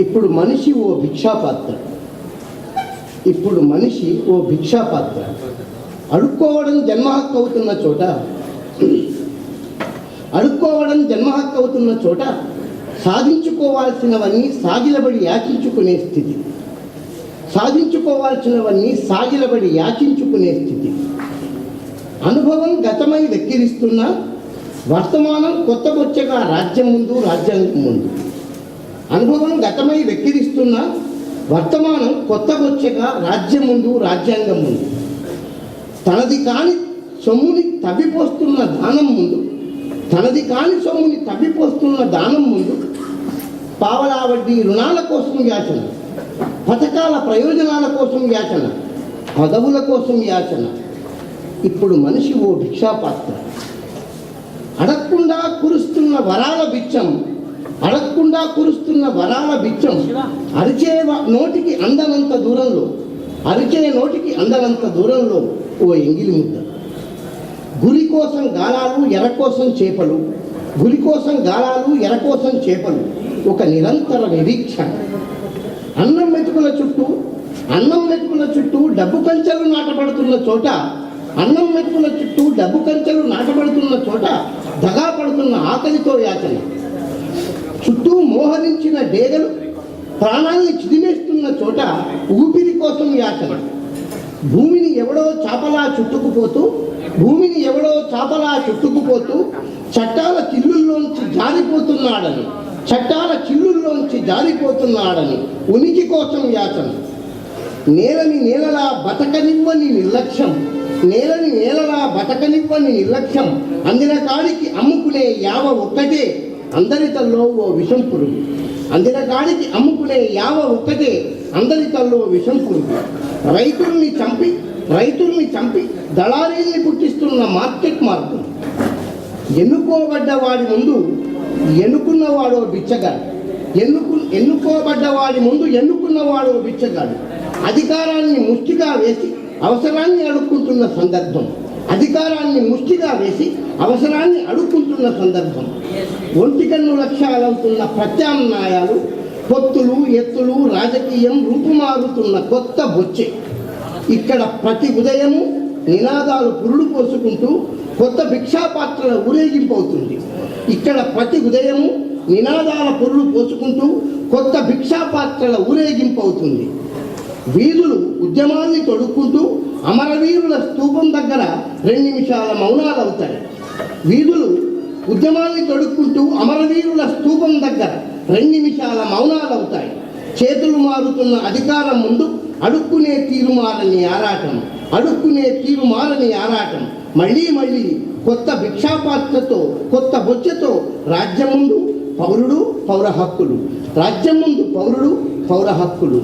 ఇప్పుడు మనిషి ఓ భిక్షాపాత్ర. ఇప్పుడు మనిషి ఓ భిక్షాపాత్ర. అడుక్కోవడం జన్మహక్కు అవుతున్న చోట, అడుక్కోవడం జన్మహక్కు అవుతున్న చోట సాధించుకోవాల్సినవన్నీ సాగిలబడి యాచించుకునే స్థితి, సాధించుకోవాల్సినవన్నీ సాగిలబడి యాచించుకునే స్థితి. అనుభవం గతమై వెక్కిరిస్తున్న వర్తమానం కొత్తబొచ్చగా రాజ్యం ముందు రాజ్యాంగం ముందు. అనుభవం గతమై వెక్కిరిస్తున్న వర్తమానం కొత్తబొచ్చగా రాజ్యం ముందు రాజ్యాంగం ముందు. తనది కాని సొమ్ముని తవ్విపోస్తున్న దానం ముందు, తనది కాని సొమ్ముని తవ్విపోస్తున్న దానం ముందు పావలా వడ్డీ రుణాల కోసం యాచన, పథకాల ప్రయోజనాల కోసం యాచన, పదవుల కోసం యాచన. ఇప్పుడు మనిషి ఓ భిక్షాపాత్ర. అడగకుండా కురుస్తున్న వరాల బిచ్చం, అడగకుండా కురుస్తున్న వరాల బిచ్చం అరిచే నోటికి అందనంత దూరంలో, అరిచే నోటికి అందనంత దూరంలో ఓ ఎంగిలి ముద్ద. గురి కోసం గాలాలు ఎర కోసం చేపలు, గురి కోసం గాలాలు ఎర కోసం చేపలు, ఒక నిరంతర నిరీక్షణ. అన్నం మెతుకుల చుట్టూ డబ్బు కంచెలు నాటబడుతున్న చోట, అన్నం మెతుకుల చుట్టూ డబ్బు కంచెలు నాటబడుతున్న చోట దగా పడుతున్న ఆకలితో యాచన. చుట్టూ మోహరించిన డేగలు ప్రాణాన్ని చిదిమేస్తున్న చోట ఊపిరి కోసం యాచన. భూమిని ఎవడో చాపలా చుట్టుకుపోతూ, భూమిని ఎవడో చాపలా చుట్టుకుపోతూ చట్టాల చిల్లుల్లోంచి జారిపోతున్నాడని, చట్టాల చిల్లుల్లోంచి జారిపోతున్నాడని ఉనికి కోసం యాచన. నేలని నేలలా బతకనివ్వని నిర్లక్ష్యం, నేలని నేలలా బతకనివ్వని నిర్లక్ష్యం. అందిన కాడికి అమ్ముకునే యావ ఒక్కటే అందరితల్లో ఓ విషం పురుగు, అందిన కాడికి అమ్ముకునే యావ ఒక్కటే అందరితల్లో విషం పురుగు. రైతుల్ని చంపి దళారీల్ని పుట్టిస్తున్న మార్కెట్ మార్గం. ఎన్నుకోబడ్డ వాడి ముందు ఎన్నుకున్నవాడో బిచ్చగాడు, ఎన్నుకోబడ్డవాడి ముందు ఎన్నుకున్నవాడో బిచ్చగాడు. అధికారాన్ని ముష్టిగా వేసి అవసరాన్ని అడుక్కుంటున్న సందర్భం, అధికారాన్ని ముష్టిగా వేసి అవసరాన్ని అడుక్కుంటున్న సందర్భం. ఒంటికన్ను లక్ష్యాలవుతున్న ప్రత్యామ్నాయాలు, పొత్తులు ఎత్తులు, రాజకీయం రూపుమారుతున్న కొత్త బొచ్చే. ఇక్కడ ప్రతి ఉదయము నినాదాలు పురుడు పోసుకుంటూ కొత్త భిక్షాపాత్రల ఊరేగింపు అవుతుంది. ఇక్కడ ప్రతి ఉదయము నినాదాల పురుడు పోసుకుంటూ కొత్త భిక్షాపాత్రల ఊరేగింపు అవుతుంది. వీధులు ఉద్యమాన్ని తొడుక్కుంటూ అమరవీరుల స్తూపం దగ్గర 2 నిమిషాల మౌనాలు అవుతాయి. వీధులు ఉద్యమాన్ని తొడుక్కుంటూ అమరవీరుల స్తూపం దగ్గర 2 నిమిషాల మౌనాలు అవుతాయి. చేతులు మారుతున్న అధికారం ముందు అడుక్కునే తీరుమారని ఆరాటం, అడుక్కునే తీరుమారని ఆరాటం. మళ్ళీ మళ్ళీ కొత్త భిక్షాపాత్రతో, కొత్త బొచ్చతో రాజ్యం ముందు పౌరుడు పౌర హక్కులు, రాజ్యం ముందు పౌరుడు పౌర హక్కులు.